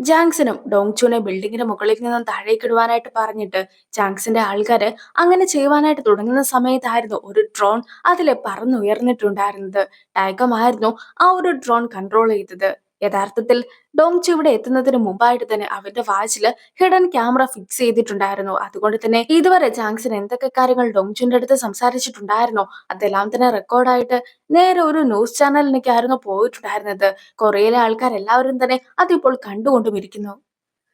ജാങ്സനും ഡോങ്ചുനെ ബിൽഡിങ്ങിന്റെ മുകളിൽ നിന്നും താഴേക്കിടുവാനായിട്ട് പറഞ്ഞിട്ട് ജാങ്സിന്റെ ആൾക്കാര് അങ്ങനെ ചെയ്യുവാനായിട്ട് തുടങ്ങുന്ന സമയത്തായിരുന്നു ഒരു ഡ്രോൺ അതിലെ പറന്നുയർന്നിട്ടുണ്ടായിരുന്നത്. ടൈഗമായിരുന്നു ആ ഒരു ഡ്രോൺ കൺട്രോൾ ചെയ്തത്. യഥാർത്ഥത്തിൽ ഡോങ്ചു ഇവിടെ എത്തുന്നതിന് മുമ്പായിട്ട് തന്നെ അവന്റെ വാച്ചില് ഹിഡൻ ക്യാമറ ഫിക്സ് ചെയ്തിട്ടുണ്ടായിരുന്നു. അതുകൊണ്ട് തന്നെ ഇതുവരെ ജാങ്സൺ എന്തൊക്കെ കാര്യങ്ങൾ ഡോങ്ചുന്റെ അടുത്ത് സംസാരിച്ചിട്ടുണ്ടായിരുന്നോ അതെല്ലാം തന്നെ റെക്കോർഡായിട്ട് നേരെ ഒരു ന്യൂസ് ചാനലിലേക്കായിരുന്നു പോയിട്ടുണ്ടായിരുന്നത്. കൊറിയയിലെ ആൾക്കാരെല്ലാവരും തന്നെ അതിപ്പോൾ കണ്ടുകൊണ്ടും ഇരിക്കുന്നു.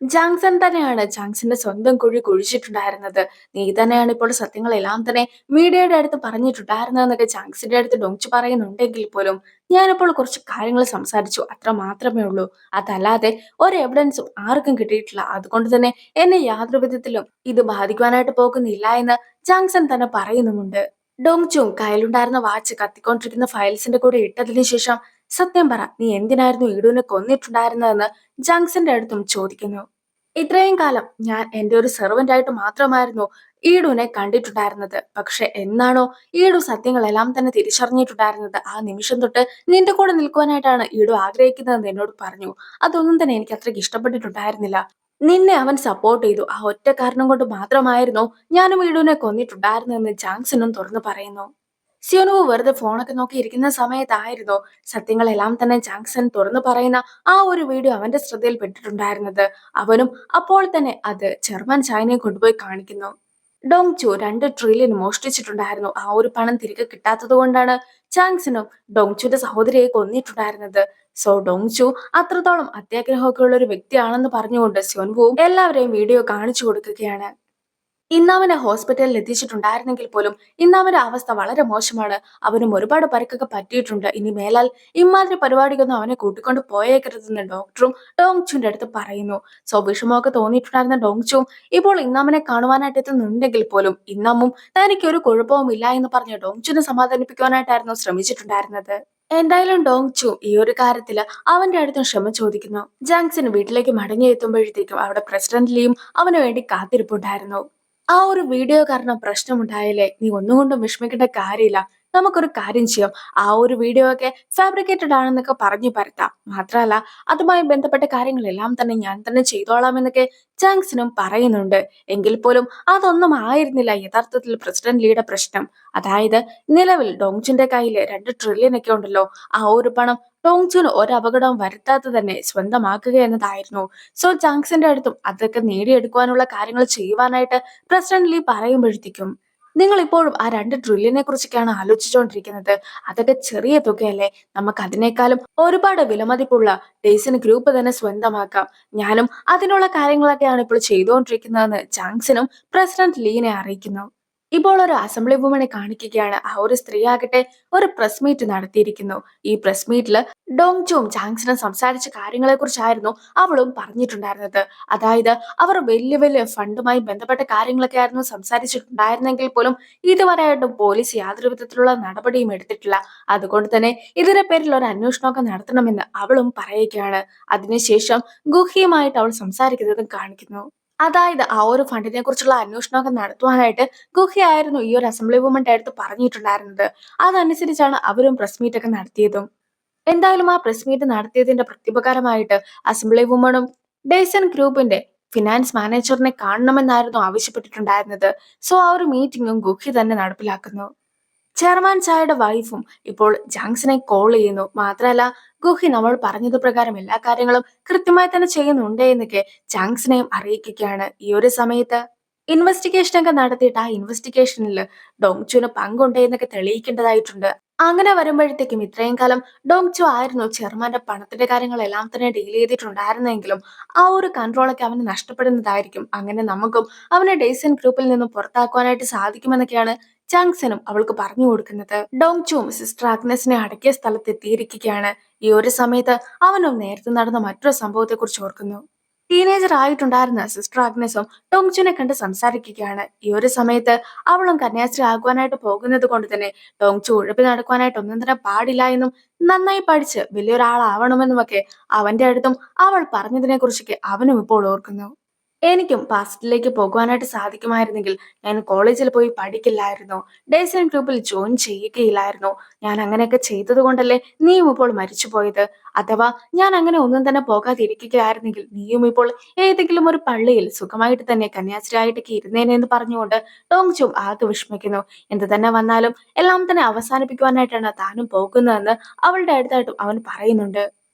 ജാങ്സൺ തന്നെയാണ് ജാങ്സന്റെ സ്വന്തം കുഴി കുഴിച്ചിട്ടുണ്ടായിരുന്നത്. നീ തന്നെയാണ് ഇപ്പോൾ സത്യങ്ങളെല്ലാം തന്നെ മീഡിയയുടെ അടുത്ത് പറഞ്ഞിട്ടുണ്ടായിരുന്നതെന്നൊക്കെ ജാങ്സന്റെ അടുത്ത് ഡോങ്ചു പറയുന്നുണ്ടെങ്കിൽ പോലും ഞാനിപ്പോൾ കുറച്ച് കാര്യങ്ങൾ സംസാരിച്ചു, അത്ര മാത്രമേ ഉള്ളൂ. അതല്ലാതെ ഒരു എവിഡൻസും ആർക്കും കിട്ടിയിട്ടില്ല. അതുകൊണ്ട് തന്നെ എന്നെ യാതൊരു വിധത്തിലും ഇത് ബാധിക്കുവാനായിട്ട് പോകുന്നില്ല എന്ന് ജാങ്സൺ തന്നെ പറയുന്നുമുണ്ട്. ഡോങ്ചും കയ്യിലുണ്ടായിരുന്ന വാച്ച് കത്തിക്കൊണ്ടിരിക്കുന്ന ഫയൽസിന്റെ കൂടെ ഇട്ടതിനു ശേഷം സത്യം പറ, നീ എന്തിനായിരുന്നു ഈഡുവിനെ കൊന്നിട്ടുണ്ടായിരുന്നതെന്ന് ജാങ്സന്റെ അടുത്തും ചോദിക്കുന്നു. ഇത്രയും കാലം ഞാൻ എന്റെ ഒരു സെർവന്റ് ആയിട്ട് മാത്രമായിരുന്നു ഈഡുവിനെ കണ്ടിട്ടുണ്ടായിരുന്നത്. പക്ഷെ എന്നാണോ ഈഡു സത്യങ്ങളെല്ലാം തന്നെ തിരിച്ചറിഞ്ഞിട്ടുണ്ടായിരുന്നത്, ആ നിമിഷം തൊട്ട് നിന്റെ കൂടെ നിൽക്കുവാനായിട്ടാണ് ഈഡു ആഗ്രഹിക്കുന്നതെന്ന് എന്നോട് പറഞ്ഞു. അതൊന്നും തന്നെ എനിക്ക് അത്രയ്ക്ക് ഇഷ്ടപ്പെട്ടിട്ടുണ്ടായിരുന്നില്ല. നിന്നെ അവൻ സപ്പോർട്ട് ചെയ്തു, ആ ഒറ്റ കാരണം കൊണ്ട് മാത്രമായിരുന്നു ഞാനും ഈഡുവിനെ കൊന്നിട്ടുണ്ടായിരുന്നതെന്ന് ജാങ്സനും തുറന്നു പറയുന്നു. സിയോനുവ് വെറുതെ ഫോണൊക്കെ നോക്കി ഇരിക്കുന്ന സമയത്തായിരുന്നു സത്യങ്ങളെല്ലാം തന്നെ ജാങ്സൺ തുറന്നു പറയുന്ന ആ ഒരു വീഡിയോ അവന്റെ ശ്രദ്ധയിൽപ്പെട്ടിട്ടുണ്ടായിരുന്നത്. അവനും അപ്പോൾ തന്നെ അത് ജർമ്മൻ ചൈനയെ കൊണ്ടുപോയി കാണിക്കുന്നു. ഡോങ്ചു 2 ട്രില്യൺ മോഷ്ടിച്ചിട്ടുണ്ടായിരുന്നു. ആ ഒരു പണം തിരികെ കിട്ടാത്തത് കൊണ്ടാണ് ചാങ്സനും ഡോങ്ചുന്റെ സഹോദരിയെ കൊന്നിട്ടുണ്ടായിരുന്നത്. സോ ഡോങ്ചു അത്രത്തോളം അത്യാഗ്രഹമൊക്കെ ഉള്ള ഒരു വ്യക്തിയാണെന്ന് പറഞ്ഞുകൊണ്ട് സ്യോൻവുവും എല്ലാവരെയും വീഡിയോ കാണിച്ചു കൊടുക്കുകയാണ്. ഇന്നവനെ ഹോസ്പിറ്റലിൽ എത്തിച്ചിട്ടുണ്ടായിരുന്നെങ്കിൽ പോലും ഇന്നവന്റെ അവസ്ഥ വളരെ മോശമാണ്. അവനും ഒരുപാട് പരിക്കൊക്കെ പറ്റിയിട്ടുണ്ട്. ഇനി മേലാൽ ഇമാതിരി പരിപാടിക്കൊന്നും അവനെ കൂട്ടിക്കൊണ്ട് പോയേക്കരുതെന്ന് ഡോക്ടറും ഡോങ്ചുന്റെ അടുത്ത് പറയുന്നു. സോ വിഷമമൊക്കെ തോന്നിയിട്ടുണ്ടായിരുന്ന ഡോങ്ചുവും ഇപ്പോൾ ഇന്നമ്മനെ കാണുവാനായിട്ട് എത്തുന്നുണ്ടെങ്കിൽ പോലും ഇന്നമ്മും തനിക്ക് ഒരു കുഴപ്പവും ഇല്ല എന്ന് പറഞ്ഞ് ഡോങ്ചുനെ സമാധാനിപ്പിക്കുവാനായിട്ടായിരുന്നു ശ്രമിച്ചിട്ടുണ്ടായിരുന്നത്. എന്തായാലും ഡോങ്ചു ഈ ഒരു കാര്യത്തില് അവന്റെ അടുത്ത് ക്ഷമ ചോദിക്കുന്നു. ജാങ്സൺ വീട്ടിലേക്ക് മടങ്ങി എത്തുമ്പോഴത്തേക്കും അവിടെ പ്രസിഡന്റ് ലീയും അവന് വേണ്ടി കാത്തിരിപ്പുണ്ടായിരുന്നു. ആ ഒരു വീഡിയോ കാരണം പ്രശ്നമുണ്ടായാലേ നീ ഒന്നുകൊണ്ടും വിഷമിക്കേണ്ട കാര്യമില്ല. നമുക്കൊരു കാര്യം ചെയ്യാം. ആ ഒരു വീഡിയോ ഒക്കെ ഫാബ്രിക്കേറ്റഡ് ആണെന്നൊക്കെ പറഞ്ഞു പരത്താം. മാത്രമല്ല അതുമായി ബന്ധപ്പെട്ട കാര്യങ്ങളെല്ലാം തന്നെ ഞാൻ തന്നെ ചെയ്തോളാം എന്നൊക്കെ ജാങ്സനും പറയുന്നുണ്ട്. എങ്കിൽ പോലും അതൊന്നും ആയിരുന്നില്ല യഥാർത്ഥത്തിൽ പ്രസിഡന്റ് ലീയുടെ പ്രശ്നം. അതായത് നിലവിൽ ഡോങ്ചുന്റെ കയ്യിൽ 2 ട്രില്യൺ ഒക്കെ ഉണ്ടല്ലോ, ആ ഒരു പണം ഡോങ്ചുന് ഒരു അപകടവും വരുത്താതെ തന്നെ സ്വന്തമാക്കുക എന്നതായിരുന്നു. സോ ജാങ്സന്റെ അടുത്തും അതൊക്കെ നേടിയെടുക്കുവാനുള്ള കാര്യങ്ങൾ ചെയ്യുവാനായിട്ട് പ്രസിഡന്റ് ലീ പറയുമ്പോഴത്തേക്കും നിങ്ങൾ ഇപ്പോഴും ആ 2 ട്രില്യനെ കുറിച്ചൊക്കെയാണ് ആലോചിച്ചുകൊണ്ടിരിക്കുന്നത്. അതൊക്കെ ചെറിയ തുകയല്ലേ, നമുക്ക് അതിനേക്കാളും ഒരുപാട് വിലമതിപ്പുള്ള ഡേസിന് ഗ്രൂപ്പ് തന്നെ സ്വന്തമാക്കാം. ഞാനും അതിനുള്ള കാര്യങ്ങളൊക്കെയാണ് ഇപ്പോൾ ചെയ്തുകൊണ്ടിരിക്കുന്നതെന്ന് ജാങ്സനും പ്രസിഡന്റ് ലീനെ അറിയിക്കുന്നു. ഇപ്പോൾ ഒരു അസംബ്ലി വുമനെ കാണിക്കുകയാണ്. ആ ഒരു സ്ത്രീ ആകട്ടെ ഒരു പ്രസ് മീറ്റ് നടത്തിയിരിക്കുന്നു. ഈ പ്രസ് മീറ്റില് ഡോങ്ചുവും ജാങ്സനും സംസാരിച്ച കാര്യങ്ങളെ കുറിച്ചായിരുന്നു അവളും പറഞ്ഞിട്ടുണ്ടായിരുന്നത്. അതായത് അവർ വലിയ വലിയ ഫണ്ടുമായി ബന്ധപ്പെട്ട കാര്യങ്ങളൊക്കെ ആയിരുന്നു സംസാരിച്ചിട്ടുണ്ടായിരുന്നെങ്കിൽ പോലും ഇതുവരെയായിട്ടും പോലീസ് യാതൊരു വിധത്തിലുള്ള നടപടിയും എടുത്തിട്ടില്ല. അതുകൊണ്ട് തന്നെ ഇതിന്റെ പേരിൽ ഒരു അന്വേഷണമൊക്കെ നടത്തണമെന്ന് അവളും പറയുകയാണ്. അതിനുശേഷം ഗുഹിയുമായിട്ട് അവൾ സംസാരിക്കുന്നതും കാണിക്കുന്നു. അതായത് ആ ഒരു ഫണ്ടിനെ കുറിച്ചുള്ള അന്വേഷണമൊക്കെ നടത്തുവാനായിട്ട് ഗുഹയായിരുന്നു ഈ ഒരു അസംബ്ലി വുമന്റെ അടുത്ത് പറഞ്ഞിട്ടുണ്ടായിരുന്നത്. അതനുസരിച്ചാണ് അവരും പ്രസ് മീറ്റ് ഒക്കെ നടത്തിയതും. എന്തായാലും ആ പ്രസ് മീറ്റ് നടത്തിയതിന്റെ പ്രത്യുപകാരമായിട്ട് അസംബ്ലി വുമണും ഡേസൺ ഗ്രൂപ്പിന്റെ ഫിനാൻസ് മാനേജറിനെ കാണണമെന്നായിരുന്നു ആവശ്യപ്പെട്ടിട്ടുണ്ടായിരുന്നത്. സോ ആ ഒരു മീറ്റിംഗും ഗുഹി തന്നെ നടപ്പിലാക്കുന്നു. ചെയർമാൻ ചായയുടെ വൈഫും ഇപ്പോൾ ജാങ്സനെ കോൾ ചെയ്യുന്നു. മാത്രമല്ല ഗുഹി നമ്മൾ പറഞ്ഞത് പ്രകാരം എല്ലാ കാര്യങ്ങളും കൃത്യമായി തന്നെ ചെയ്യുന്നുണ്ട് എന്നൊക്കെ ജാങ്സനെയും അറിയിക്കുകയാണ്. ഈ ഒരു സമയത്ത് ഇൻവെസ്റ്റിഗേഷൻ ഒക്കെ നടത്തിയിട്ട് ആ ഇൻവെസ്റ്റിഗേഷനിൽ ഡോങ്ചുന് പങ്കുണ്ട് എന്നൊക്കെ തെളിയിക്കേണ്ടതായിട്ടുണ്ട്. അങ്ങനെ വരുമ്പോഴത്തേക്കും ഇത്രയും കാലം ഡോങ്ചു ആയിരുന്നു ചെയർമാന്റെ പണത്തിന്റെ കാര്യങ്ങളെല്ലാം തന്നെ ഡീൽ ചെയ്തിട്ടുണ്ടായിരുന്നെങ്കിലും ആ ഒരു കൺട്രോളൊക്കെ അവന് നഷ്ടപ്പെടുന്നതായിരിക്കും. അങ്ങനെ നമുക്കും അവനെ ഡേസൻ ഗ്രൂപ്പിൽ നിന്നും പുറത്താക്കുവാനായിട്ട് സാധിക്കുമെന്നൊക്കെയാണ് ജാങ്സനും അവൾക്ക് പറഞ്ഞു കൊടുക്കുന്നത്. ഡോങ്ചുവും സിസ്റ്റർ ആഗ്നസിനെ അടക്കിയ സ്ഥലത്ത് എത്തിയിരിക്കുകയാണ്. ഈ ഒരു സമയത്ത് അവനും നേരത്തെ നടന്ന മറ്റൊരു സംഭവത്തെ കുറിച്ച് ഓർക്കുന്നു. ടീനേജർ ആയിട്ടുണ്ടായിരുന്ന സിസ്റ്റർ ആഗ്നസും ഡോങ്ചുനെ കണ്ട് സംസാരിക്കുകയാണ്. ഈ ഒരു സമയത്ത് അവളും കന്യാസ്ത്രീ ആകുവാനായിട്ട് പോകുന്നത് കൊണ്ട് തന്നെ ഡോങ്ചു ഉഴപ്പി നടക്കുവാനായിട്ട് ഒന്നും തന്നെ പാടില്ല എന്നും നന്നായി പഠിച്ച് വലിയൊരാളാവണമെന്നുമൊക്കെ അവന്റെ അടുത്തും അവൾ പറഞ്ഞതിനെ കുറിച്ചൊക്കെ അവനും ഇപ്പോൾ ഓർക്കുന്നു. എനിക്കും പാസ്റ്റിലേക്ക് പോകുവാനായിട്ട് സാധിക്കുമായിരുന്നെങ്കിൽ ഞാൻ കോളേജിൽ പോയി പഠിക്കില്ലായിരുന്നു. ഡേസൻ ഗ്രൂപ്പിൽ ജോയിൻ ചെയ്യുകയില്ലായിരുന്നു. ഞാൻ അങ്ങനെയൊക്കെ ചെയ്തത് കൊണ്ടല്ലേ നീയും ഇപ്പോൾ മരിച്ചു പോയത്. അഥവാ ഞാൻ അങ്ങനെ ഒന്നും തന്നെ പോകാതിരിക്കുകയായിരുന്നെങ്കിൽ നീയും ഇപ്പോൾ ഏതെങ്കിലും ഒരു പള്ളിയിൽ സുഖമായിട്ട് തന്നെ കന്യാസ്ത്രീയായിട്ടൊക്കെ ഇരുന്നേനെ എന്ന് പറഞ്ഞുകൊണ്ട് ടോങ്ചും ആകെ വിഷമിക്കുന്നു. എന്ത് തന്നെ വന്നാലും എല്ലാം തന്നെ അവസാനിപ്പിക്കുവാനായിട്ടാണ് താനും പോകുന്നതെന്ന് അവളുടെ അടുത്തായിട്ടും അവൻ പറയുന്നുണ്ട്.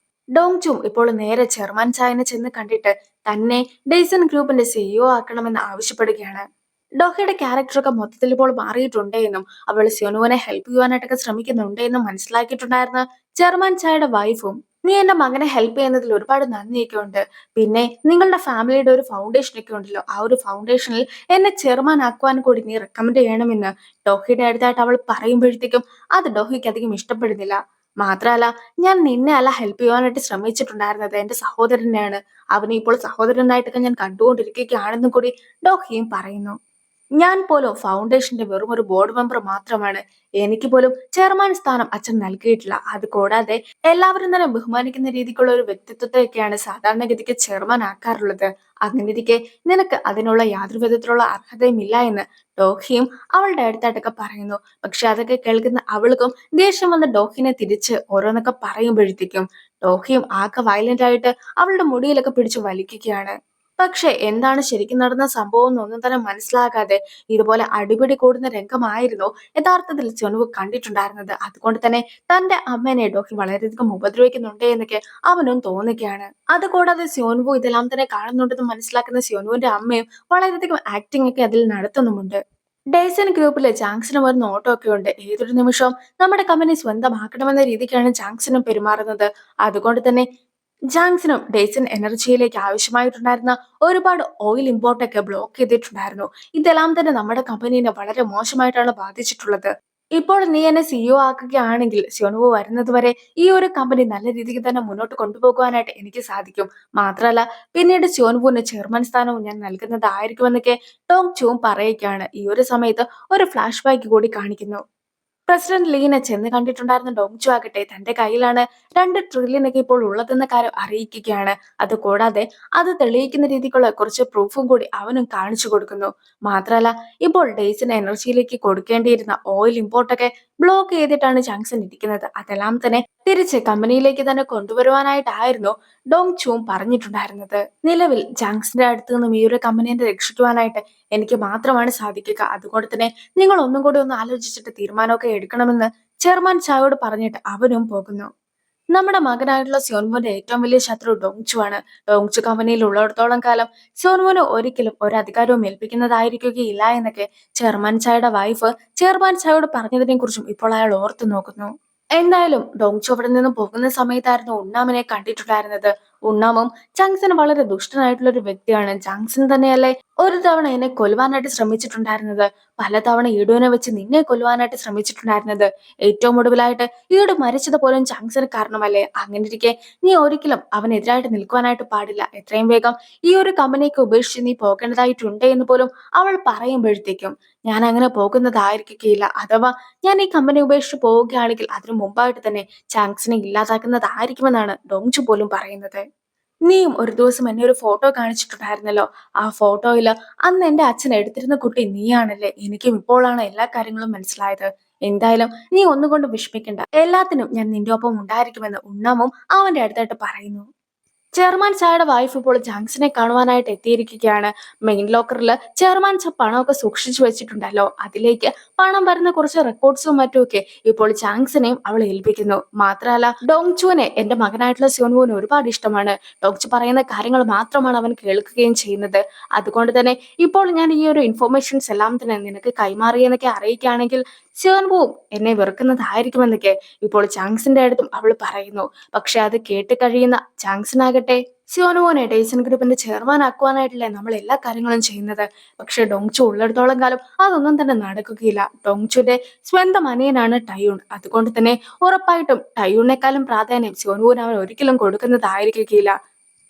ഡോങ്ചും ഇപ്പോൾ നേരെ ചെയർമാൻ ചായനെ ചെന്ന് കണ്ടിട്ട് തന്നെ ഡേസൺ ഗ്രൂപ്പിന്റെ സിഇഒ ആക്കണമെന്ന് ആവശ്യപ്പെടുകയാണ്. ഡോഹയുടെ ക്യാരക്ടറൊക്കെ മൊത്തത്തിൽ ഇപ്പോൾ മാറിയിട്ടുണ്ട് എന്നും അവൾ സിയോനുവിനെ ഹെൽപ്പ് ചെയ്യുവാനായിട്ടൊക്കെ ശ്രമിക്കുന്നുണ്ട് എന്നും മനസ്സിലാക്കിയിട്ടുണ്ടായിരുന്ന ചെയർമാൻ ചായയുടെ വൈഫും നീ എന്റെ മകനെ ഹെൽപ്പ് ചെയ്യുന്നതിൽ ഒരുപാട് നന്ദിയൊക്കെ ഉണ്ട്. പിന്നെ നിങ്ങളുടെ ഫാമിലിയുടെ ഒരു ഫൗണ്ടേഷൻ ഒക്കെ ഉണ്ടല്ലോ, ആ ഒരു ഫൗണ്ടേഷനിൽ എന്നെ ചെയർമാൻ ആക്കുവാൻ കൂടി നീ റെക്കമെൻഡ് ചെയ്യണമെന്ന് ഡോഹയുടെ അടുത്തായിട്ട് അവൾ പറയുമ്പോഴത്തേക്കും അത് ഡോഹയ്ക്ക് അധികം ഇഷ്ടപ്പെടുന്നില്ല. മാത്രമല്ല, ഞാൻ നിന്നെ അല്ല ഹെൽപ്പ് ചെയ്യുവാനായിട്ട് ശ്രമിച്ചിട്ടുണ്ടായിരുന്നത് എന്റെ സഹോദരനെയാണ്. അവനെ ഇപ്പോൾ സഹോദരനായിട്ടൊക്കെ ഞാൻ കണ്ടുകൊണ്ടിരിക്കുകയാണെന്നും കൂടി ഡോഹിയും പറയുന്നു. ഞാൻ പോലും ഫൗണ്ടേഷന്റെ വെറും ഒരു ബോർഡ് മെമ്പർ മാത്രമാണ്. എനിക്ക് പോലും ചെയർമാൻ സ്ഥാനം അച്ഛൻ നൽകിയിട്ടില്ല. അത് കൂടാതെ എല്ലാവരും തന്നെ ബഹുമാനിക്കുന്ന രീതിക്കുള്ള ഒരു വ്യക്തിത്വത്തെയൊക്കെയാണ് സാധാരണഗതിക്ക് ചെയർമാൻ ആക്കാറുള്ളത്. അങ്ങനെയിരിക്കെ നിനക്ക് അതിനുള്ള യാതൊരു വിധത്തിലുള്ള അർഹതയും ഇല്ല എന്ന് ഡോഹിയും അവളുടെ അടുത്തായിട്ടൊക്കെ പറയുന്നു. പക്ഷെ അതൊക്കെ കേൾക്കുന്ന അവൾക്കും ദേഷ്യം വന്ന് ഡോഹിനെ തിരിച്ച് ഓരോന്നൊക്കെ പറയുമ്പോഴത്തേക്കും ഡോഹിയും ആകെ വയലന്റ് ആയിട്ട് അവളുടെ മുടിയിലൊക്കെ പിടിച്ച് വലിക്കുകയാണ്. പക്ഷെ എന്താണ് ശരിക്കും നടന്ന സംഭവം എന്നൊന്നും തന്നെ മനസ്സിലാകാതെ ഇതുപോലെ അടിപിടി കൂടുന്ന രംഗമായിരുന്നു യഥാർത്ഥത്തിൽ ചൊനുവ് കണ്ടിട്ടുണ്ടായിരുന്നത്. അതുകൊണ്ട് തന്നെ തന്റെ അമ്മേനെ ഡോഹി വളരെയധികം ഉപദ്രവിക്കുന്നുണ്ട് എന്നൊക്കെ അവനും തോന്നുകയാണ്. അതുകൂടാതെ സ്യോനുവു ഇതെല്ലാം തന്നെ കാണുന്നുണ്ടെന്ന് മനസ്സിലാക്കുന്ന സ്യോനുവിന്റെ അമ്മയും വളരെയധികം ആക്ടിംഗ് ഒക്കെ അതിൽ നടത്തുന്നുമുണ്ട്. ഡേസൻ ഗ്രൂപ്പിലെ ജാങ്സനും ഒരു നോട്ടമൊക്കെ ഉണ്ട്. ഏതൊരു നിമിഷവും നമ്മുടെ കമ്പനി സ്വന്തമാക്കണമെന്ന രീതിക്കാണ് ജാങ്സനും പെരുമാറുന്നത്. അതുകൊണ്ട് തന്നെ ജാങ്സനും ഡേസൻ എനർജിയിലേക്ക് ആവശ്യമായിട്ടുണ്ടായിരുന്ന ഒരുപാട് ഓയിൽ ഇമ്പോർട്ടൊക്കെ ബ്ലോക്ക് ചെയ്തിട്ടുണ്ടായിരുന്നു. ഇതെല്ലാം തന്നെ നമ്മുടെ കമ്പനീനെ വളരെ മോശമായിട്ടാണ് ബാധിച്ചിട്ടുള്ളത്. ഇപ്പോൾ നീ എന്നെ സിഇഒ ആക്കുകയാണെങ്കിൽ സിയോണുവോ വരുന്നത് വരെ ഈ ഒരു കമ്പനി നല്ല രീതിക്ക് തന്നെ മുന്നോട്ട് കൊണ്ടുപോകുവാനായിട്ട് എനിക്ക് സാധിക്കും. മാത്രമല്ല, പിന്നീട് സിയോൻവുവിന് ചെയർമാൻ സ്ഥാനവും ഞാൻ നൽകുന്നതായിരിക്കുമെന്നൊക്കെ ടോങ് ചൂം പറയുകയാണ്. ഈ ഒരു സമയത്ത് ഒരു ഫ്ലാഷ് ബാക്ക് കൂടി കാണിക്കുന്നു. പ്രസിഡന്റ് ലീനെ ചെന്ന് കണ്ടിട്ടുണ്ടായിരുന്ന ഡോങ്ചു ആകട്ടെ തന്റെ കയ്യിലാണ് 2 ട്രില്യൺ ഒക്കെ ഇപ്പോൾ ഉള്ളതെന്ന കാര്യം അറിയിക്കുകയാണ്. അത് കൂടാതെ അത് തെളിയിക്കുന്ന രീതിക്കുള്ള കുറച്ച് പ്രൂഫും കൂടി അവനും കാണിച്ചു കൊടുക്കുന്നു. മാത്രമല്ല, ഇപ്പോൾ ഡേസിന് എനർജിയിലേക്ക് കൊടുക്കേണ്ടിയിരുന്ന ഓയിൽ ഇമ്പോർട്ടൊക്കെ ബ്ലോക്ക് ചെയ്തിട്ടാണ് ജാങ്സൺ ഇരിക്കുന്നത്. അതെല്ലാം തന്നെ തിരിച്ച് കമ്പനിയിലേക്ക് തന്നെ കൊണ്ടുവരുവാനായിട്ടായിരുന്നു ഡോങ് ചൂം പറഞ്ഞിട്ടുണ്ടായിരുന്നത്. നിലവിൽ ജാങ്സന്റെ അടുത്ത് നിന്നും ഈ ഒരു കമ്പനിയെ രക്ഷിക്കുവാനായിട്ട് എനിക്ക് മാത്രമാണ് സാധിക്കുക. അതുകൊണ്ട് തന്നെ നിങ്ങൾ ഒന്നും കൂടി ഒന്ന് ആലോചിച്ചിട്ട് തീരുമാനമൊക്കെ എടുക്കണമെന്ന് ചെയർമാൻ ചായോട് പറഞ്ഞിട്ട് അവനും പോകുന്നു. നമ്മുടെ മകനായിട്ടുള്ള സോൻമുന്റെ ഏറ്റവും വലിയ ശത്രു ഡോങ്ചു ആണ്. ഡോങ്ചു കമ്പനിയിൽ ഉള്ളിടത്തോളം കാലം സോൻമുന് ഒരിക്കലും ഒരു അധികാരവും ഏൽപ്പിക്കുന്നതായിരിക്കുകയില്ല എന്നൊക്കെ ചെയർമാൻ ചായയുടെ വൈഫ് ചെയർമാൻ ചായോട് പറഞ്ഞതിനെ കുറിച്ചും ഇപ്പോൾ അയാൾ ഓർത്തു നോക്കുന്നു. എന്തായാലും ഡോങ്ചു അവിടെ നിന്ന് പോകുന്ന സമയത്തായിരുന്നു ഉണ്ണാമിനെ കണ്ടിട്ടുണ്ടായിരുന്നത്. ഉണ്ണാമും ജാങ്സൺ വളരെ ദുഷ്ടനായിട്ടുള്ള ഒരു വ്യക്തിയാണ്. ജാങ്സൺ തന്നെയല്ലേ ഒരു തവണ എന്നെ കൊല്ലുവാനായിട്ട് ശ്രമിച്ചിട്ടുണ്ടായിരുന്നത്. പലതവണ ഈഡുവിനെ വെച്ച് നിന്നെ കൊല്ലുവാനായിട്ട് ശ്രമിച്ചിട്ടുണ്ടായിരുന്നത്. ഏറ്റവും ഒടുവിലായിട്ട് ഈഡ് മരിച്ചത് പോലും ജാങ്സന് കാരണമല്ലേ. അങ്ങനെ ഇരിക്കെ നീ ഒരിക്കലും അവനെതിരായിട്ട് നിൽക്കുവാനായിട്ട് പാടില്ല. എത്രയും വേഗം ഈ ഒരു കമ്പനിയൊക്കെ ഉപേക്ഷിച്ച് നീ പോകേണ്ടതായിട്ടുണ്ട് എന്ന് പോലും അവൾ പറയുമ്പോഴത്തേക്കും ഞാൻ അങ്ങനെ പോകുന്നതായിരിക്കുകയില്ല. അഥവാ ഞാൻ ഈ കമ്പനി ഉപേക്ഷിച്ച് പോവുകയാണെങ്കിൽ അതിനു മുമ്പായിട്ട് തന്നെ ചാങ്സിനെ ഇല്ലാതാക്കുന്നതായിരിക്കുമെന്നാണ് ഡോങ്ചു പോലും പറയുന്നത്. നീയും ഒരു ദിവസം എന്നെ ഒരു ഫോട്ടോ കാണിച്ചിട്ടുണ്ടായിരുന്നല്ലോ. ആ ഫോട്ടോയില് അന്ന് എന്റെ അച്ഛൻ എടുത്തിരുന്ന കുട്ടി നീയാണല്ലേ. എനിക്കും ഇപ്പോഴാണ് എല്ലാ കാര്യങ്ങളും മനസ്സിലായത്. എന്തായാലും നീ ഒന്നുകൊണ്ടും വിഷമിക്കണ്ട. എല്ലാത്തിനും ഞാൻ നിന്റെ ഒപ്പം ഉണ്ടായിരിക്കുമെന്ന് ഉണ്ണാമും അവന്റെ അടുത്തായിട്ട് പറയുന്നു. ചെയർമാൻ ചായയുടെ വൈഫ് ഇപ്പോൾ ജാങ്സനെ കാണുവാനായിട്ട് എത്തിയിരിക്കുകയാണ്. മെയിൻ ലോക്കറിൽ ചെയർമാൻ പണമൊക്കെ സൂക്ഷിച്ചു വെച്ചിട്ടുണ്ടല്ലോ, അതിലേക്ക് പണം വരുന്ന കുറച്ച് റെക്കോർഡ്സും മറ്റുമൊക്കെ ഇപ്പോൾ ജാങ്സനെയും അവൾ ഏൽപ്പിക്കുന്നു. മാത്രമല്ല, ഡോങ്ചുവിനെ എന്റെ മകനായിട്ടുള്ള സിയോൻവുവിന് ഒരുപാട് ഇഷ്ടമാണ്. ഡോങ്ചു പറയുന്ന കാര്യങ്ങൾ മാത്രമാണ് അവൻ കേൾക്കുകയും ചെയ്യുന്നത്. അതുകൊണ്ട് തന്നെ ഇപ്പോൾ ഞാൻ ഈ ഒരു ഇൻഫോർമേഷൻസ് എല്ലാം തന്നെ നിനക്ക് കൈമാറിയെന്നൊക്കെ അറിയിക്കുകയാണെങ്കിൽ സിയോൻവുവും എന്നെ വെറുക്കുന്നതായിരിക്കുമെന്നൊക്കെ ഇപ്പോൾ ജാങ്സന്റെ അടുത്തും അവൾ പറയുന്നു. പക്ഷെ അത് കേട്ട് കഴിയുന്ന ജാങ്സൺ ആകട്ടെ സിയോനുവിനെ ഡേസൻ ഗ്രൂപ്പിന്റെ ചെയർമാൻ ആക്കുവാനായിട്ടല്ലേ നമ്മൾ എല്ലാ കാര്യങ്ങളും ചെയ്യുന്നത്. പക്ഷെ ഡോങ്ചു ഉള്ളിടത്തോളം കാലം അതൊന്നും തന്നെ നടക്കുകയില്ല. ഡോങ്ചുന്റെ സ്വന്തം അനിയനാണ് ടയൂൺ. അതുകൊണ്ട് തന്നെ ഉറപ്പായിട്ടും ടയൂണിനെക്കാളും പ്രാധാന്യം സിയോനുവിന് അവൻ ഒരിക്കലും കൊടുക്കുന്നതായിരിക്കുകയില്ല.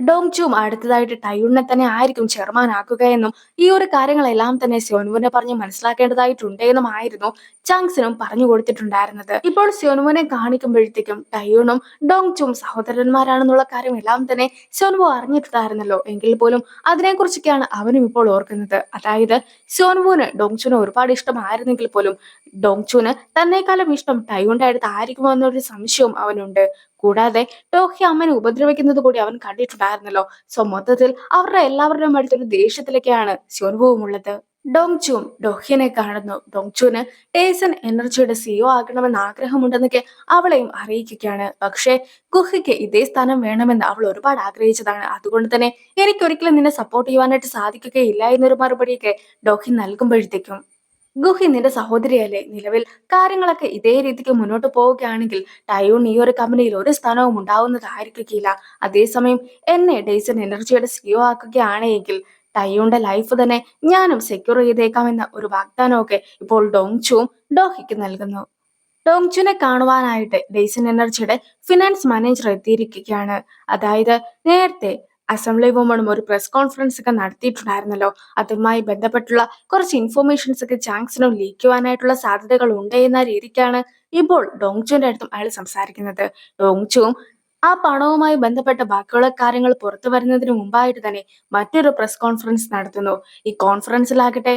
ഡോങ്ചും അടുത്തതായിട്ട് ടൈയുണിനെ തന്നെ ആയിരിക്കും ചെയർമാൻ ആക്കുകയെന്നും ഈ ഒരു കാര്യങ്ങളെല്ലാം തന്നെ സ്യോൻവുനെ പറഞ്ഞ് മനസ്സിലാക്കേണ്ടതായിട്ടുണ്ട് എന്നുമായിരുന്നു ചാങ്സിനും പറഞ്ഞു കൊടുത്തിട്ടുണ്ടായിരുന്നത്. ഇപ്പോൾ സ്യോൻവുനെ കാണിക്കുമ്പോഴത്തേക്കും ടൈയുണും ഡോങ്ചും സഹോദരന്മാരാണെന്നുള്ള കാര്യം എല്ലാം തന്നെ സ്യോൻവു അറിഞ്ഞിട്ടുണ്ടായിരുന്നല്ലോ. എങ്കിൽ പോലും അതിനെക്കുറിച്ചൊക്കെയാണ് അവനും ഇപ്പോൾ ഓർക്കുന്നത്. അതായത് സ്യോൻവുന് ഡോങ്ചുനെ ഒരുപാട് ഇഷ്ടമായിരുന്നെങ്കിൽ പോലും ഡോങ്ചുന് തന്നെക്കാളും ഇഷ്ടം ടൈയുണിന്റെ അടുത്ത് ആയിരിക്കുമോ എന്നൊരു സംശയവും അവനുണ്ട്. കൂടാതെ ഡോഹി അമ്മനെ ഉപദ്രവിക്കുന്നത് കൂടി അവൻ കണ്ടിട്ടുണ്ടായിരുന്നല്ലോ. സോ മൊത്തത്തിൽ അവരുടെ എല്ലാവരുടെയും അടുത്തൊരു ദേഷ്യത്തിലൊക്കെയാണ് സ്യോൻവുവും ഉള്ളത്. ഡോങ്ചും ഡോഹ്യനെ കാണുന്നു. ഡോങ്ചുന് ടേസൺ എനർജിയുടെ സിഇഒ ആകണമെന്ന് ആഗ്രഹമുണ്ടെന്നൊക്കെ അവളെയും അറിയിക്കുകയാണ്. പക്ഷേ ഗുഹയ്ക്ക് ഇതേ സ്ഥാനം വേണമെന്ന് അവൾ ഒരുപാട് ആഗ്രഹിച്ചതാണ്. അതുകൊണ്ട് തന്നെ എനിക്കൊരിക്കലും നിന്നെ സപ്പോർട്ട് ചെയ്യുവാനായിട്ട് സാധിക്കുകയില്ല എന്നൊരു മറുപടിയൊക്കെ ഡോഹി നൽകുമ്പോഴത്തേക്കും ഗുഹി നിന്റെ സഹോദരിയല്ലേ, നിലവിൽ കാര്യങ്ങളൊക്കെ ഇതേ രീതിക്ക് മുന്നോട്ട് പോവുകയാണെങ്കിൽ ടയോൺ ഈ ഒരു കമ്പനിയിൽ ഒരു സ്ഥാനവും ഉണ്ടാവുന്നതായിരിക്കില്ല. അതേസമയം എന്നെ ഡേസൺ എനർജിയുടെ സിഇഒ ആക്കുകയാണെങ്കിൽ ടയോണിന്റെ ലൈഫ് തന്നെ ഞാനും സെക്യൂർ ചെയ്തേക്കാമെന്ന ഒരു വാഗ്ദാനമൊക്കെ ഇപ്പോൾ ഡോങ്ചുവും ഡോഹിക്ക് നൽകുന്നു. ഡോങ്ചുനെ കാണുവാനായിട്ട് ഡേസൺ എനർജിയുടെ ഫിനാൻസ് മാനേജർ എത്തിയിരിക്കുകയാണ്. അതായത് നേരത്തെ അസംബ്ലി വുമണും ഒരു പ്രസ് കോൺഫറൻസ് ഒക്കെ നടത്തിയിട്ടുണ്ടായിരുന്നല്ലോ. അതുമായി ബന്ധപ്പെട്ടുള്ള കുറച്ച് ഇൻഫോർമേഷൻസ് ഒക്കെ ചാങ്സിനും ലീക്ക് ചെയ്യുവാനായിട്ടുള്ള സാധ്യതകൾ ഉണ്ട് എന്ന രീതിക്കാണ് ഇപ്പോൾ ഡോങ്ചുവിന്റെ അടുത്തും അയാൾ സംസാരിക്കുന്നത്. ഡോങ്ചുവും ആ പണവുമായി ബന്ധപ്പെട്ട ബാക്കിയുള്ള കാര്യങ്ങൾ പുറത്തു വരുന്നതിന് മുമ്പായിട്ട് തന്നെ മറ്റൊരു പ്രസ് കോൺഫറൻസ് നടത്തുന്നു. ഈ കോൺഫറൻസിലാകട്ടെ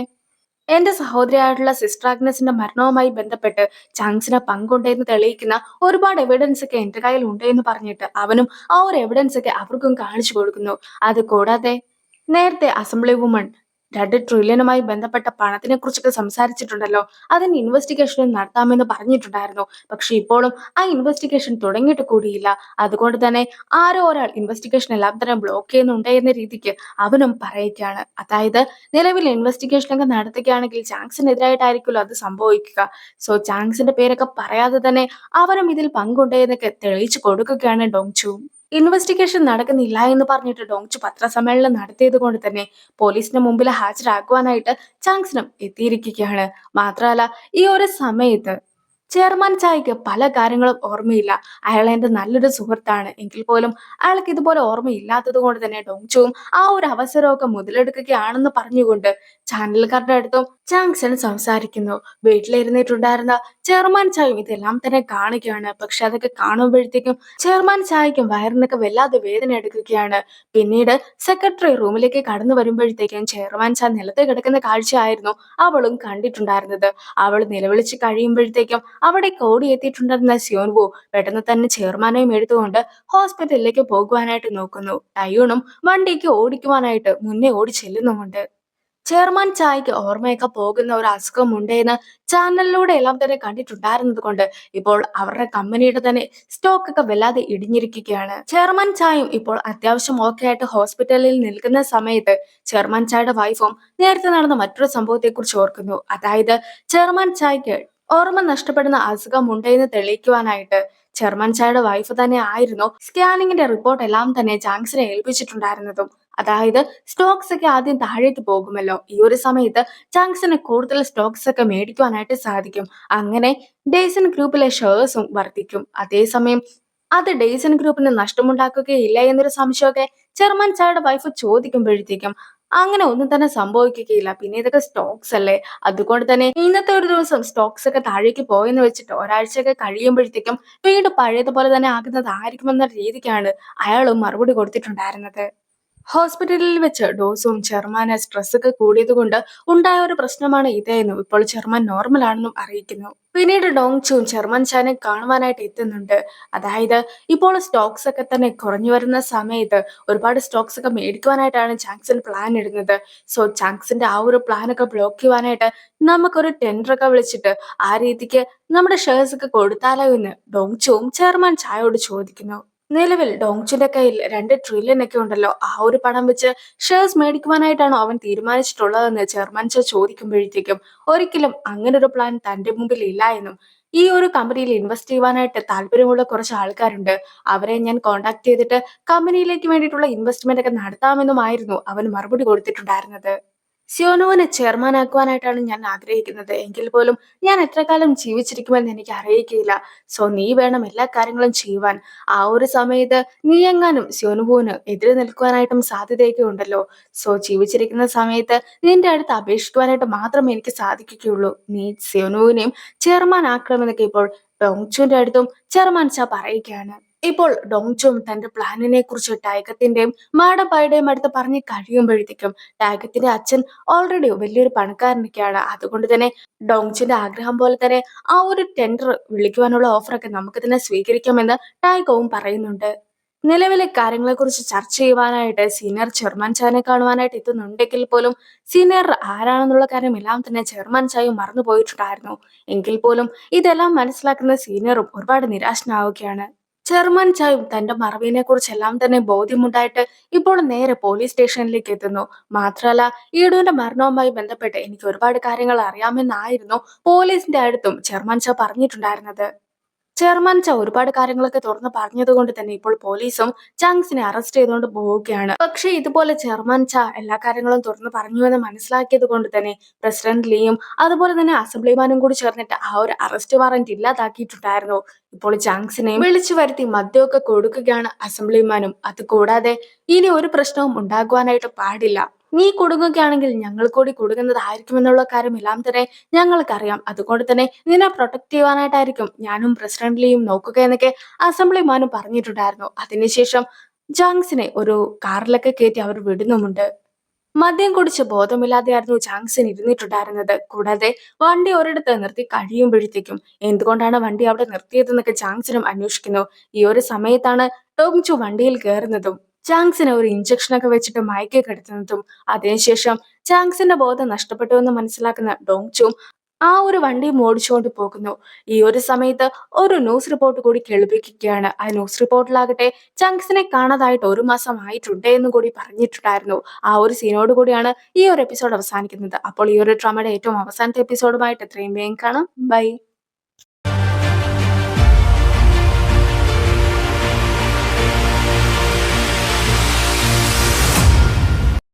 എന്റെ സഹോദരിയായിട്ടുള്ള സിസ്റ്റർ ആഗ്നസിന്റെ മരണവുമായി ബന്ധപ്പെട്ട് ചാങ്സിന് പങ്കുണ്ട് എന്ന് തെളിയിക്കുന്ന ഒരുപാട് എവിഡൻസ് ഒക്കെ എന്റെ കയ്യിൽ ഉണ്ട് എന്ന് പറഞ്ഞിട്ട് അവനും ആ ഒരു എവിഡൻസ് ഒക്കെ അവർക്കും കാണിച്ചു കൊടുക്കുന്നു. അത് കൂടാതെ നേരത്തെ അസംബ്ലി വുമൺ 2 ട്രില്യണുമായി ബന്ധപ്പെട്ട പണത്തിനെ കുറിച്ചൊക്കെ സംസാരിച്ചിട്ടുണ്ടല്ലോ. അതിന്റെ ഇൻവെസ്റ്റിഗേഷൻ നടത്താമെന്ന് പറഞ്ഞിട്ടുണ്ടായിരുന്നു. പക്ഷെ ഇപ്പോഴും ആ ഇൻവെസ്റ്റിഗേഷൻ തുടങ്ങിയിട്ട് കൂടിയില്ല. അതുകൊണ്ട് തന്നെ ആരോ ഒരാൾ ഇൻവെസ്റ്റിഗേഷൻ എല്ലാം തന്നെ ബ്ലോക്ക് ചെയ്യുന്നുണ്ട് എന്ന രീതിക്ക് അവനും പറയുകയാണ്. അതായത് നിലവിൽ ഇൻവെസ്റ്റിഗേഷൻ ഒക്കെ നടത്തുകയാണെങ്കിൽ ചാങ്സിനെതിരായിട്ടായിരിക്കുമല്ലോ അത് സംഭവിക്കുക. സോ ചാങ്സിന്റെ പേരൊക്കെ പറയാതെ തന്നെ അവരും ഇതിൽ പങ്കുണ്ട് എന്നൊക്കെ തെളിയിച്ചു കൊടുക്കുകയാണ് ഡോങ്ചു. ഇൻവെസ്റ്റിഗേഷൻ നടക്കുന്നില്ല എന്ന് പറഞ്ഞിട്ട് ഡോങ്ചു പത്രസമ്മേളനം നടത്തിയത് കൊണ്ട് തന്നെ പോലീസിന് മുമ്പിൽ ഹാജരാക്കുവാനായിട്ട് ചാങ്സിനും എത്തിയിരിക്കുകയാണ്. മാത്രമല്ല ഈ ഒരു സമയത്ത് ചെയർമാൻ ചായക്ക് പല കാര്യങ്ങളും ഓർമ്മയില്ല. അയാൾ എന്റെ നല്ലൊരു സുഹൃത്താണ്. എങ്കിൽ പോലും അയാൾക്ക് ഇതുപോലെ ഓർമ്മയില്ലാത്തത് കൊണ്ട് തന്നെ ഡോങ്ചുവും ആ ഒരു അവസരമൊക്കെ മുതലെടുക്കുകയാണെന്ന് പറഞ്ഞുകൊണ്ട് ചാനലുകാരുടെ അടുത്തും ചാങ്സൺ സംസാരിക്കുന്നു. വീട്ടിലിരുന്നിട്ടുണ്ടായിരുന്ന ചെയർമാൻ ചായയും ഇതെല്ലാം തന്നെ കാണുകയാണ്. പക്ഷെ അതൊക്കെ കാണുമ്പോഴത്തേക്കും ചെയർമാൻ ചായക്കും വയറിനൊക്കെ വല്ലാതെ വേദന എടുക്കുകയാണ്. പിന്നീട് സെക്രട്ടറി റൂമിലേക്ക് കടന്നു വരുമ്പോഴത്തേക്കും ചെയർമാൻ ചായ നിലത്ത് കിടക്കുന്ന കാഴ്ചയായിരുന്നു അവളും കണ്ടിട്ടുണ്ടായിരുന്നത്. അവൾ നിലവിളിച്ച് കഴിയുമ്പോഴത്തേക്കും അവിടേക്ക് ഓടിയെത്തിയിട്ടുണ്ടെന്ന സ്യോൻവു പെട്ടെന്ന് തന്നെ ചെയർമാനെയും എടുത്തുകൊണ്ട് ഹോസ്പിറ്റലിലേക്ക് പോകുവാനായിട്ട് നോക്കുന്നു. ടയൂണും വണ്ടിക്ക് ഓടിക്കുവാനായിട്ട് മുന്നേ ഓടി ചെല്ലുന്നുമുണ്ട്. ചെയർമാൻ ചായക്ക് ഓർമ്മയൊക്കെ പോകുന്ന ഒരു അസുഖമുണ്ട് എന്ന് ചാനലിലൂടെ എല്ലാം തന്നെ കണ്ടിട്ടുണ്ടായിരുന്നത് കൊണ്ട് ഇപ്പോൾ അവരുടെ കമ്പനിയുടെ തന്നെ സ്റ്റോക്ക് ഒക്കെ വല്ലാതെ ഇടിഞ്ഞിരിക്കുകയാണ്. ചെയർമാൻ ചായയും ഇപ്പോൾ അത്യാവശ്യം ഓക്കെ ആയിട്ട് ഹോസ്പിറ്റലിൽ നിൽക്കുന്ന സമയത്ത് ചെയർമാൻ ചായയുടെ വൈഫും നേരത്തെ നടന്ന മറ്റൊരു സംഭവത്തെക്കുറിച്ച് ഓർക്കുന്നു. അതായത് ചെയർമാൻ ചായക്ക് ഓർമ്മ നഷ്ടപ്പെടുന്ന അസുഖമുണ്ട് എന്ന് തെളിയിക്കുവാനായിട്ട് ചെയർമാൻ ചായയുടെ വൈഫ് തന്നെ ആയിരുന്നു സ്കാനിങ്ങിന്റെ റിപ്പോർട്ട് എല്ലാം തന്നെ ചാങ്സിനെ ഏൽപ്പിച്ചിട്ടുണ്ടായിരുന്നതും. അതായത് സ്റ്റോക്സ് ഒക്കെ ആദ്യം താഴേക്ക് പോകുമല്ലോ. ഈ ഒരു സമയത്ത് ചാങ്സിന് കൂടുതൽ സ്റ്റോക്സ് ഒക്കെ മേടിക്കുവാനായിട്ട് സാധിക്കും. അങ്ങനെ ഡേസൺ ഗ്രൂപ്പിലെ ഷെയർസും വർദ്ധിക്കും. അതേസമയം അത് ഡേസൺ ഗ്രൂപ്പിന് നഷ്ടമുണ്ടാക്കുകയില്ല എന്നൊരു സംശയമൊക്കെ ചെയർമാൻ ചായയുടെ വൈഫ് ചോദിക്കുമ്പോഴത്തേക്കും അങ്ങനെ ഒന്നും തന്നെ സംഭവിക്കുകയില്ല. പിന്നെ ഇതൊക്കെ സ്റ്റോക്സ് അല്ലേ, അതുകൊണ്ട് തന്നെ ഇന്നത്തെ ഒരു ദിവസം സ്റ്റോക്സ് ഒക്കെ താഴേക്ക് പോയെന്ന് വെച്ചിട്ട് ഒരാഴ്ചയൊക്കെ കഴിയുമ്പോഴത്തേക്കും വീണ്ടും പഴയതുപോലെ തന്നെ ആകുന്നതായിരിക്കുമെന്ന രീതിക്കാണ് അയാളും മറുപടി കൊടുത്തിട്ടുണ്ടായിരുന്നത്. ഹോസ്പിറ്റലിൽ വെച്ച് ഡോസും ചെയർമാന് സ്ട്രെസ് ഒക്കെ കൂടിയത് കൊണ്ട് ഉണ്ടായ ഒരു പ്രശ്നമാണ് ഇതെന്നും ഇപ്പോൾ ചെയർമാൻ നോർമൽ ആണെന്നും അറിയിക്കുന്നു. പിന്നീട് ഡോങ്ചും ചെയർമാൻ ചാനെ കാണുവാനായിട്ട് എത്തുന്നുണ്ട്. അതായത് ഇപ്പോൾ സ്റ്റോക്സ് ഒക്കെ തന്നെ കുറഞ്ഞു വരുന്ന സമയത്ത് ഒരുപാട് സ്റ്റോക്സ് ഒക്കെ മേടിക്കുവാനായിട്ടാണ് ചാങ്സൺ പ്ലാൻ ഇടുന്നത്. സോ ചാങ്സിന്റെ ആ ഒരു പ്ലാൻ ഒക്കെ ബ്ലോക്ക് ചെയ്യുവാനായിട്ട് നമുക്കൊരു ടെൻഡർ ഒക്കെ വിളിച്ചിട്ട് ആ രീതിക്ക് നമ്മുടെ ഷെയർസ് ഒക്കെ കൊടുത്താലോ എന്ന് ഡോങ്ചുവും ചെയർമാൻ ചായയോട് ചോദിക്കുന്നു. നിലവിൽ ഡോങ്ചുന്റെ കയ്യിൽ 2 ട്രില്യൺ ഒക്കെ ഉണ്ടല്ലോ. ആ ഒരു പണം വെച്ച് ഷെയർസ് മേടിക്കുവാനായിട്ടാണോ അവൻ തീരുമാനിച്ചിട്ടുള്ളതെന്ന് ചെയർമാൻ ചോ ചോദിക്കുമ്പോഴത്തേക്കും ഒരിക്കലും അങ്ങനെ ഒരു പ്ലാൻ തന്റെ മുമ്പിൽ ഇല്ല എന്നും ഈ ഒരു കമ്പനിയിൽ ഇൻവെസ്റ്റ് ചെയ്യുവാനായിട്ട് താല്പര്യമുള്ള കുറച്ച് ആൾക്കാരുണ്ട്, അവരെ ഞാൻ കോൺടാക്ട് ചെയ്തിട്ട് കമ്പനിയിലേക്ക് വേണ്ടിയിട്ടുള്ള ഇൻവെസ്റ്റ്മെന്റ് ഒക്കെ നടത്താമെന്നുമായിരുന്നു അവൻ മറുപടി കൊടുത്തിട്ടുണ്ടായിരുന്നത്. സിയോനുവിനെ ചെയർമാനാക്കുവാനായിട്ടാണ് ഞാൻ ആഗ്രഹിക്കുന്നത്. എങ്കിൽ പോലും ഞാൻ എത്ര കാലം ജീവിച്ചിരിക്കുമെന്ന് എനിക്ക് അറിയിക്കയില്ല. സോ നീ വേണം എല്ലാ കാര്യങ്ങളും ചെയ്യുവാൻ. ആ ഒരു സമയത്ത് നീ എങ്ങാനും സിയോനുവിന് എതിരെ നിൽക്കുവാനായിട്ടും സാധ്യതയൊക്കെ ഉണ്ടല്ലോ. സോ ജീവിച്ചിരിക്കുന്ന സമയത്ത് നിന്റെ അടുത്ത് അപേക്ഷിക്കുവാനായിട്ട് മാത്രമേ എനിക്ക് സാധിക്കുകയുള്ളൂ. നീ സിയോനുവിനെയും ചെയർമാൻ ആക്കണമെന്നൊക്കെ ഇപ്പോൾ ഡോങ്ചുവിന്റെ അടുത്തും ചെയർമാൻ ച പറയുകയാണ്. ഇപ്പോൾ ഡോങ്ചും തന്റെ പ്ലാനിനെ കുറിച്ച് ടൈഗത്തിന്റെയും മാഡം പൈയുടെയും അടുത്ത് പറഞ്ഞ് കഴിയുമ്പോഴത്തേക്കും ടൈഗത്തിന്റെ അച്ഛൻ ഓൾറെഡി വലിയൊരു പണക്കാരനൊക്കെയാണ്. അതുകൊണ്ട് തന്നെ ഡോങ്ചിന്റെ ആഗ്രഹം പോലെ തന്നെ ആ ഒരു ടെൻഡർ വിളിക്കുവാനുള്ള ഓഫറൊക്കെ നമുക്ക് തന്നെ സ്വീകരിക്കാമെന്ന് ടൈഗോവും പറയുന്നുണ്ട്. നിലവിലെ കാര്യങ്ങളെക്കുറിച്ച് ചർച്ച ചെയ്യുവാനായിട്ട് സീനിയർ ചെയർമാൻ ചായനെ കാണുവാനായിട്ട് എത്തുന്നുണ്ടെങ്കിൽ പോലും സീനിയർ ആരാണെന്നുള്ള കാര്യം എല്ലാം തന്നെ ചെയർമാൻ ചായും മറന്നു പോയിട്ടുണ്ടായിരുന്നു. എങ്കിൽ പോലും ഇതെല്ലാം മനസ്സിലാക്കുന്ന സീനിയറും ഒരുപാട് നിരാശനാവുകയാണ്. ചെയർമാൻ ചായും തന്റെ മറവിനെ കുറിച്ചെല്ലാം തന്നെ ബോധ്യമുണ്ടായിട്ട് ഇപ്പോൾ നേരെ പോലീസ് സ്റ്റേഷനിലേക്ക് എത്തുന്നു. മാത്രമല്ല ഈടുവിന്റെ മരണവുമായി ബന്ധപ്പെട്ട് എനിക്ക് ഒരുപാട് കാര്യങ്ങൾ അറിയാമെന്നായിരുന്നു പോലീസിന്റെ അടുത്തും ചെയർമാൻ ചാ പറഞ്ഞിട്ടുണ്ടായിരുന്നത്. ചെയർമാൻ ച ഒരുപാട് കാര്യങ്ങളൊക്കെ തുറന്ന് പറഞ്ഞതുകൊണ്ട് തന്നെ ഇപ്പോൾ പോലീസും ചാങ്സിനെ അറസ്റ്റ് ചെയ്തുകൊണ്ട് പോവുകയാണ്. പക്ഷെ ഇതുപോലെ ചെയർമാൻ ച എല്ലാ കാര്യങ്ങളും തുറന്ന് പറഞ്ഞുവെന്ന് മനസ്സിലാക്കിയത് കൊണ്ട് തന്നെ പ്രസിഡന്റ് ലീയും അതുപോലെ തന്നെ അസംബ്ലിമാനും കൂടി ചേർന്നിട്ട് ആ ഒരു അറസ്റ്റ് വാറന്റ് ഇല്ലാതാക്കിയിട്ടുണ്ടായിരുന്നു. ഇപ്പോൾ ചാങ്സിനെയും വിളിച്ചു വരുത്തി മദ്യമൊക്കെ കൊടുക്കുകയാണ് അസംബ്ലിമാനും. അത് കൂടാതെ ഇനി ഒരു പ്രശ്നവും ഉണ്ടാകുവാനായിട്ട് പാടില്ല. നീ കുടുങ്ങുകയാണെങ്കിൽ ഞങ്ങൾ കൂടി കുടുങ്ങുന്നതായിരിക്കുമെന്നുള്ള കാര്യം എല്ലാം തന്നെ ഞങ്ങൾക്കറിയാം. അതുകൊണ്ട് തന്നെ നിന്നെ പ്രൊട്ടക്ട് ചെയ്യുവാനായിട്ടായിരിക്കും ഞാനും പ്രസിഡന്റ് ലീയും നോക്കുക എന്നൊക്കെ അസംബ്ലിമാനും പറഞ്ഞിട്ടുണ്ടായിരുന്നു. അതിനുശേഷം ജാങ്സിനെ ഒരു കാറിലൊക്കെ കയറ്റി അവർ വിടുന്നുമുണ്ട്. മദ്യം കുടിച്ച് ബോധമില്ലാതെയായിരുന്നു ജാങ്സൺ ഇരുന്നിട്ടുണ്ടായിരുന്നത്. കൂടാതെ വണ്ടി ഒരിടത്ത് നിർത്തി കഴിയുമ്പോഴത്തേക്കും എന്തുകൊണ്ടാണ് വണ്ടി അവിടെ നിർത്തിയതെന്നൊക്കെ ജാങ്സനും അന്വേഷിക്കുന്നു. ഈ ഒരു സമയത്താണ് ടോങ്ചു വണ്ടിയിൽ കയറുന്നതും ജാങ്സിനെ ഒരു ഇഞ്ചക്ഷനൊക്കെ വെച്ചിട്ട് മയക്കി കിടത്തുന്നതും. അതിനുശേഷം ജാങ്സിന്റെ ബോധം നഷ്ടപ്പെട്ടു എന്ന് മനസ്സിലാക്കുന്ന ഡോങ്ചും ആ ഒരു വണ്ടി ഓടിച്ചുകൊണ്ട് പോകുന്നു. ഈ ഒരു സമയത്ത് ഒരു ന്യൂസ് റിപ്പോർട്ട് കൂടി കേൾപ്പിക്കുകയാണ്. ആ ന്യൂസ് റിപ്പോർട്ടിലാകട്ടെ ചങ്ക്സിനെ കാണാതായിട്ട് 1 മാസം ആയിട്ടുണ്ട് എന്ന് കൂടി പറഞ്ഞിട്ടുണ്ടായിരുന്നു. ആ ഒരു സീനോട് കൂടിയാണ് ഈ ഒരു എപ്പിസോഡ് അവസാനിക്കുന്നത്. അപ്പോൾ ഈ ഒരു ഡ്രാമയുടെ ഏറ്റവും അവസാനത്തെ എപ്പിസോഡുമായിട്ട് എത്രയും വേഗം കാണാം. ബൈ.